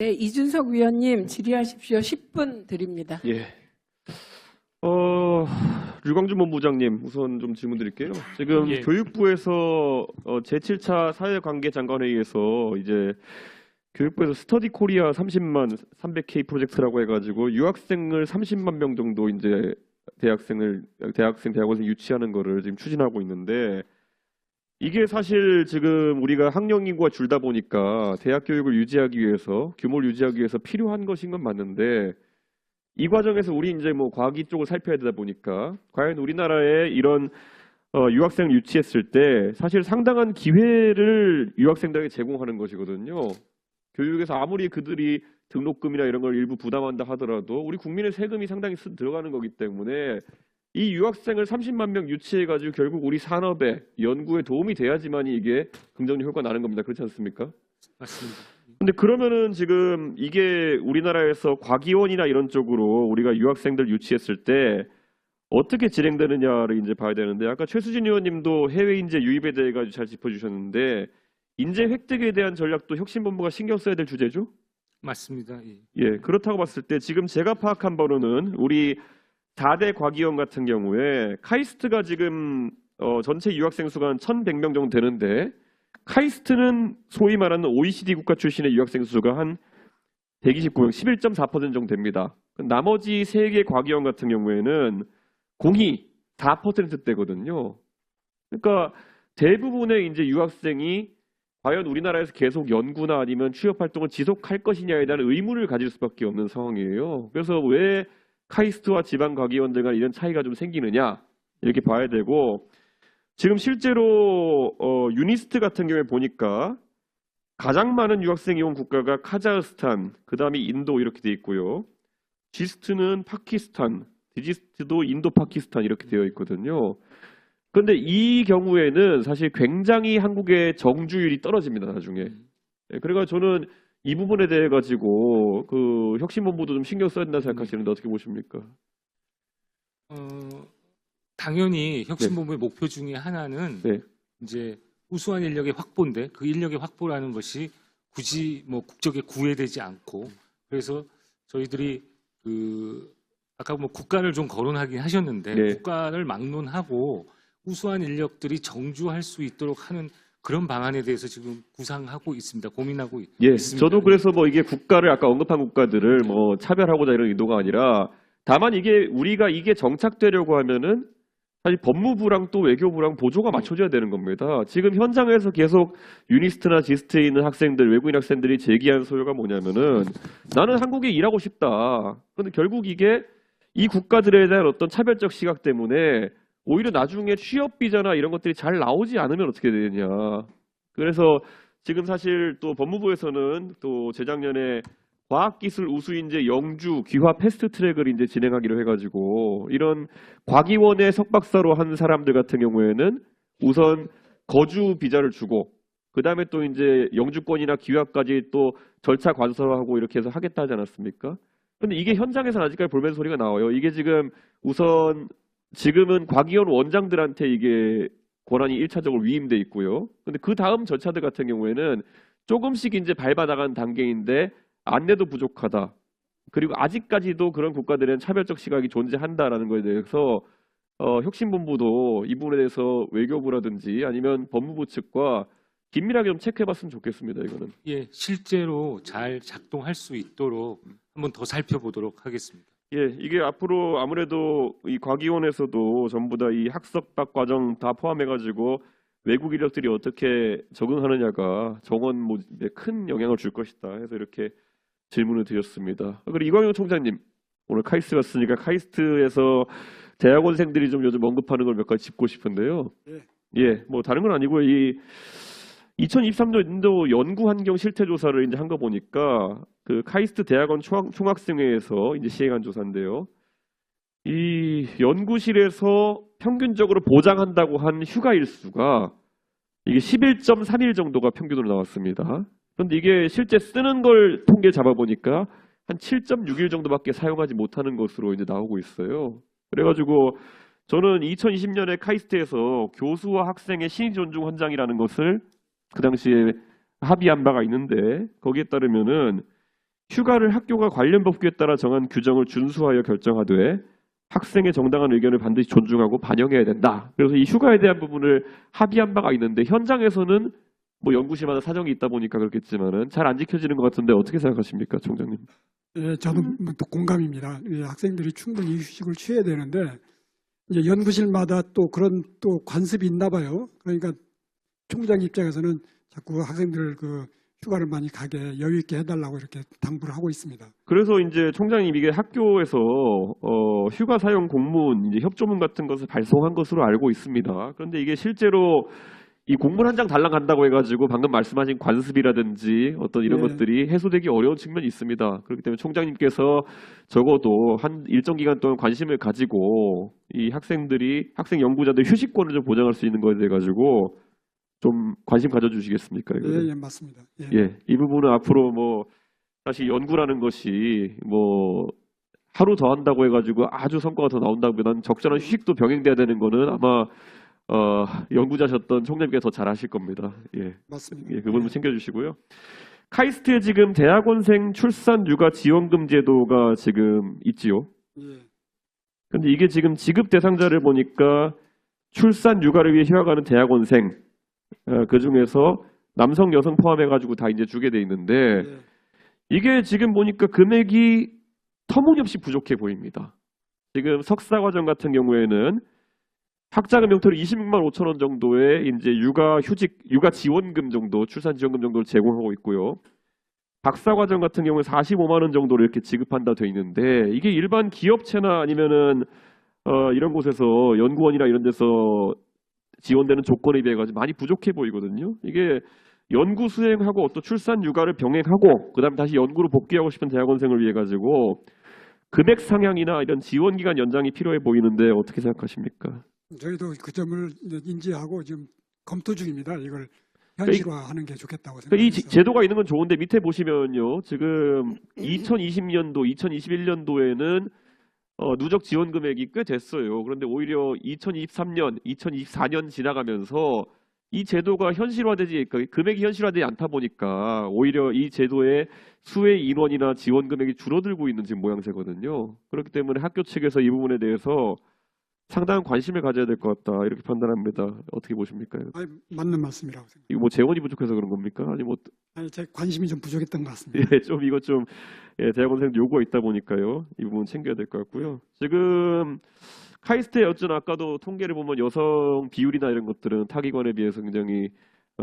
네, 이준석 위원님 질의하십시오. 10분 드립니다. 예. 류광준 본부장님 우선 좀 질문 드릴게요. 지금 예. 교육부에서 제7차 사회관계 장관회의에서 이제 교육부에서 스터디 코리아 30만 300K 프로젝트라고 해가지고 유학생을 30만 명 정도 이제 대학원생 유치하는 거를 지금 추진하고 있는데 이게 사실 지금 우리가 학령 인구가 줄다 보니까 대학 교육을 유지하기 위해서 규모를 유지하기 위해서 필요한 것인 건 맞는데 이 과정에서 우리 이제 뭐 과학이 쪽을 살펴야 되다 보니까 과연 우리나라에 이런 유학생을 유치했을 때 사실 상당한 기회를 유학생들에게 제공하는 것이거든요. 교육에서 아무리 그들이 등록금이나 이런 걸 일부 부담한다 하더라도 우리 국민의 세금이 상당히 들어가는 거기 때문에 이 유학생을 30만 명 유치해가지고 결국 우리 산업에 연구에 도움이 돼야지만이 이게 긍정적 효과가 나는 겁니다. 그렇지 않습니까? 맞습니다. 근데 그러면은 지금 이게 우리나라에서 과기원이나 이런 쪽으로 우리가 유학생들 유치했을 때 어떻게 진행되느냐를 이제 봐야 되는데 아까 최수진 의원님도 해외 인재 유입에 대해 가지고 잘 짚어주셨는데 인재 획득에 대한 전략도 혁신본부가 신경 써야 될 주제죠? 맞습니다. 예. 예, 그렇다고 봤을 때 지금 제가 파악한 바로는 우리 4대 과기원 같은 경우에 카이스트가 지금 전체 유학생 수가 한 1,100명 정도 되는데 카이스트는 소위 말하는 OECD 국가 출신의 유학생 수가 한 129명, 11.4% 정도 됩니다. 나머지 3개 과기원 같은 경우에는 공이 4%대거든요. 그러니까 대부분의 이제 유학생이 과연 우리나라에서 계속 연구나 아니면 취업 활동을 지속할 것이냐에 대한 의문을 가질 수밖에 없는 상황이에요. 그래서 왜 카이스트와 지방 과기원들 간 이런 차이가 좀 생기느냐 이렇게 봐야 되고 지금 실제로 유니스트 같은 경우에 보니까 가장 많은 유학생이 온 국가가 카자흐스탄, 그 다음에 인도 이렇게 돼 있고요. 지스트는 파키스탄, 디지스트도 인도 파키스탄 이렇게 되어 있거든요. 그런데 이 경우에는 사실 굉장히 한국의 정주율이 떨어집니다 나중에. 그래가 저는 이 부분에 대해 가지고 그 혁신본부도 좀 신경 써야 된다 생각하시는데 어떻게 보십니까? 당연히 혁신본부의 목표 중에 하나는 네. 이제 우수한 인력의 확보인데 그 인력의 확보라는 것이 굳이 뭐 국적에 구애되지 않고 그래서 저희들이 아까 뭐 국가를 좀 거론하긴 하셨는데 네. 국가를 막론하고 우수한 인력들이 정주할 수 있도록 하는 그런 방안에 대해서 지금 구상하고 있습니다. 고민하고 예, 있습니다. 저도 그래서 뭐 이게 국가를 아까 언급한 국가들을 뭐 차별하고자 이런 의도가 아니라 다만 이게 우리가 이게 정착되려고 하면은 사실 법무부랑 또 외교부랑 보조가 맞춰져야 되는 겁니다. 지금 현장에서 계속 유니스트나 지스트에 있는 학생들, 외국인 학생들이 제기한 소요가 뭐냐면은 나는 한국에 일하고 싶다. 그런데 결국 이게 이 국가들에 대한 어떤 차별적 시각 때문에 오히려 나중에 취업 비자나 이런 것들이 잘 나오지 않으면 어떻게 되느냐. 그래서 지금 사실 또 법무부에서는 또 재작년에 과학기술 우수인재 영주 귀화 패스트트랙을 이제 진행하기로 해가지고 이런 과기원의 석박사로 한 사람들 같은 경우에는 우선 거주 비자를 주고 그 다음에 또 이제 영주권이나 귀화까지 또 절차 관서하고 이렇게 해서 하겠다 하지 않았습니까? 근데 이게 현장에서는 아직까지 볼멘 소리가 나와요. 이게 지금 우선 지금은 과기원 원장들한테 이게 권한이 1차적으로 위임돼 있고요. 근데 그 다음 절차들 같은 경우에는 조금씩 이제 밟아나가는 단계인데 안내도 부족하다. 그리고 아직까지도 그런 국가들은 차별적 시각이 존재한다라는 것에 대해서 혁신본부도 이 부분에 대해서 외교부라든지 아니면 법무부 측과 긴밀하게 좀 체크해봤으면 좋겠습니다. 이거는. 예, 실제로 잘 작동할 수 있도록 한번 더 살펴보도록 하겠습니다. 예, 이게 앞으로 아무래도 이 과기원에서도 전부 다 이 학습박 과정 다 포함해가지고 외국 인력들이 어떻게 적응하느냐가 정원 모집에 큰 영향을 줄 것이다 해서 이렇게 질문을 드렸습니다. 그리고 이광용 총장님, 오늘 카이스트 갔으니까 카이스트에서 대학원생들이 좀 요즘 언급하는 걸 몇 가지 짚고 싶은데요. 예, 뭐 다른 건 아니고 이 2023년도 연구환경 실태조사를 이제 한 거 보니까 그 카이스트 대학원 총학생회에서 이제 시행한 조사인데요. 이 연구실에서 평균적으로 보장한다고 한 휴가 일수가 이게 11.3일 정도가 평균으로 나왔습니다. 그런데 이게 실제 쓰는 걸 통계 잡아보니까 한 7.6일 정도밖에 사용하지 못하는 것으로 이제 나오고 있어요. 그래가지고 저는 2020년에 카이스트에서 교수와 학생의 신의 존중 헌장이라는 것을 그 당시에 합의한 바가 있는데 거기에 따르면은 휴가를 학교가 관련 법규에 따라 정한 규정을 준수하여 결정하되 학생의 정당한 의견을 반드시 존중하고 반영해야 된다. 그래서 이 휴가에 대한 부분을 합의한 바가 있는데 현장에서는 뭐 연구실마다 사정이 있다 보니까 그렇겠지만은 잘 안 지켜지는 것 같은데 어떻게 생각하십니까, 총장님? 예, 저도 또 공감입니다. 예, 학생들이 충분히 휴식을 취해야 되는데 이제 연구실마다 또 그런 또 관습이 있나 봐요. 그러니까 총장 입장에서는 자꾸 학생들 그 휴가를 많이 가게 여유 있게 해달라고 이렇게 당부를 하고 있습니다. 그래서 이제 총장님 이게 학교에서 휴가 사용 공문, 이제 협조문 같은 것을 발송한 것으로 알고 있습니다. 그런데 이게 실제로 이 공문 한 장 달랑 간다고 해가지고 방금 말씀하신 관습이라든지 어떤 이런 네. 것들이 해소되기 어려운 측면이 있습니다. 그렇기 때문에 총장님께서 적어도 한 일정 기간 동안 관심을 가지고 이 학생 연구자들 휴식권을 좀 보장할 수 있는 거에 대해 가지고 좀 관심 가져주시겠습니까? 이거는? 예, 예, 맞습니다. 예. 예, 이 부분은 앞으로 뭐 사실 연구라는 것이 뭐 하루 더 한다고 해가지고 아주 성과가 더 나온다기보다는 적절한 휴식도 병행돼야 되는 거는 아마 연구자셨던 총장님께서 더 잘하실 겁니다. 예, 맞습니다. 예, 그 부분 챙겨주시고요. 카이스트에 지금 대학원생 출산 육아 지원금 제도가 지금 있지요. 예. 근데 이게 지금 지급 대상자를 보니까 출산 육아를 위해 휴학하는 대학원생 그 중에서 남성 여성 포함해가지고 다 이제 주게 돼 있는데 예. 이게 지금 보니까 금액이 터무니없이 부족해 보입니다. 지금 석사과정 같은 경우에는 학자금 형태로 26만 5천 원 정도의 이제 육아 지원금 정도, 출산 지원금 정도를 제공하고 있고요. 박사과정 같은 경우에 45만 원 정도를 이렇게 지급한다 돼 있는데 이게 일반 기업체나 아니면은 이런 곳에서 연구원이나 이런 데서 지원되는 조건에 비해 가지고 많이 부족해 보이거든요. 이게 연구 수행하고 또 출산 육아를 병행하고 그다음에 다시 연구로 복귀하고 싶은 대학원생을 위해 가지고 금액 상향이나 이런 지원 기간 연장이 필요해 보이는데 어떻게 생각하십니까? 저희도 그 점을 이제 인지하고 지금 검토 중입니다. 이걸 현실화하는 게 좋겠다고 그러니까 이 생각합니다. 제도가 있는 건 좋은데 밑에 보시면요. 지금 2020년도, 2021년도에는 누적 지원 금액이 꽤 됐어요. 그런데 오히려 2023년, 2024년 지나가면서 이 제도가 그러니까 금액이 현실화되지 않다 보니까 오히려 이 제도의 수혜 인원이나 지원 금액이 줄어들고 있는 지금 모양새거든요. 그렇기 때문에 학교 측에서 이 부분에 대해서 상당한 관심을 가져야 될 것 같다 이렇게 판단합니다. 어떻게 보십니까? 아니, 맞는 말씀이라고 생각합니다. 이거 뭐 재원이 부족해서 그런 겁니까? 아니 뭐 아니, 제 관심이 좀 부족했던 것 같습니다. 예, 좀 이거 좀 대학원생 요구가 있다 보니까요. 이 부분 챙겨야 될 것 같고요. 지금 카이스트의 어쨌든 아까도 통계를 보면 여성 비율이나 이런 것들은 타기관에 비해서 굉장히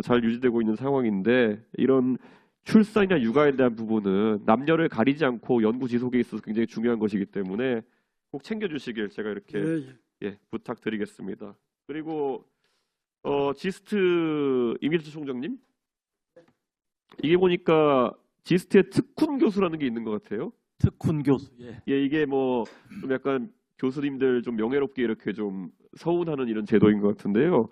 잘 유지되고 있는 상황인데 이런 출산이나 육아에 대한 부분은 남녀를 가리지 않고 연구 지속에 있어서 굉장히 중요한 것이기 때문에 꼭 챙겨주시길 제가 이렇게 예, 예. 예, 부탁드리겠습니다. 그리고 지스트 임일주 총장님 이게 보니까 지스트에 특훈 교수라는 게 있는 것 같아요. 특훈 교수. 예. 예, 이게 뭐 좀 약간 교수님들 좀 명예롭게 이렇게 좀 서운하는 이런 제도인 것 같은데요.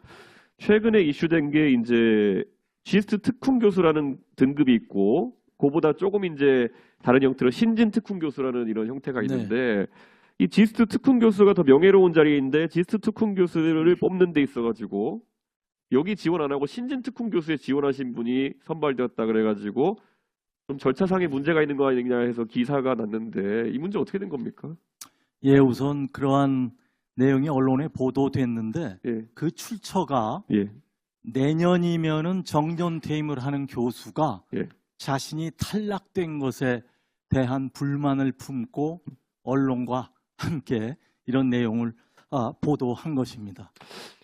최근에 이슈된 게 이제 지스트 특훈 교수라는 등급이 있고 그보다 조금 이제 다른 형태로 신진 특훈 교수라는 이런 형태가 있는데 이 지스트 특훈 교수가 더 명예로운 자리인데 지스트 특훈 교수를 뽑는 데 있어가지고 여기 지원 안 하고 신진 특훈 교수에 지원하신 분이 선발되었다 그래가지고 좀 절차상의 문제가 있는 거 아니냐 해서 기사가 났는데 이 문제 어떻게 된 겁니까? 예, 우선 그러한 내용이 언론에 보도됐는데 예, 그 출처가 예, 내년이면은 정년 퇴임을 하는 교수가 예. 자신이 탈락된 것에 대한 불만을 품고 언론과 함께 이런 내용을 보도한 것입니다.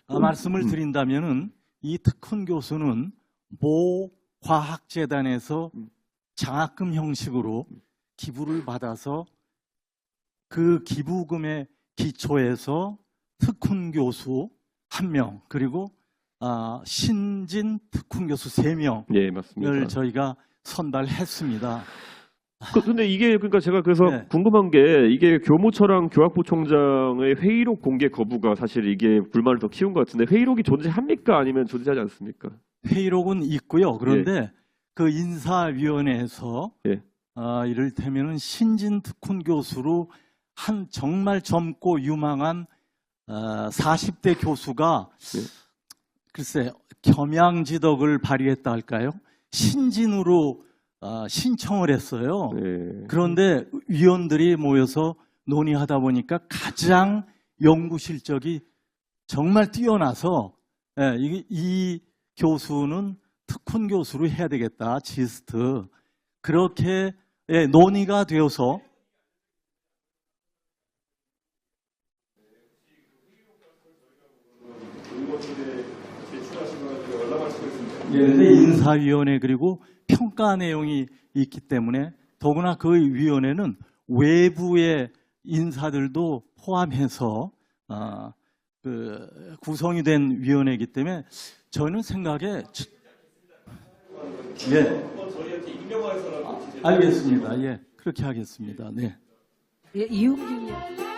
말씀을 드린다면은 이 특훈 교수는 모 과학재단에서 장학금 형식으로 기부를 받아서 그 기부금의 기초에서 특훈 교수 1명 그리고 신진 특훈 교수 3명을 예, 맞습니다. 저희가 선발했습니다. 근데 이게 그러니까 제가 그래서 네. 궁금한 게 이게 교무처랑 교학부 총장의 회의록 공개 거부가 사실 이게 불만을 더 키운 것 같은데 회의록이 존재합니까? 아니면 존재하지 않습니까? 회의록은 있고요. 그런데 그 인사위원회에서 예. 이를테면은 신진 특훈 교수로 한 정말 젊고 유망한 40대 교수가 글쎄 겸양지덕을 발휘했다 할까요? 신진으로 신청을 했어요. 네. 그런데 위원들이 모여서 논의하다 보니까 가장 연구 실적이 정말 뛰어나서 이 교수는 특훈 교수로 해야 되겠다. 지스트. 그렇게 논의가 되어서 그런데 인사위원회 그리고 평가 내용이 있기 때문에 더구나 그 위원회는 외부의 인사들도 포함해서 구성이 된 위원회이기 때문에 저는 생각에 알겠습니다. 예, 그렇게 하겠습니다. 네. 예, 이용진 의원.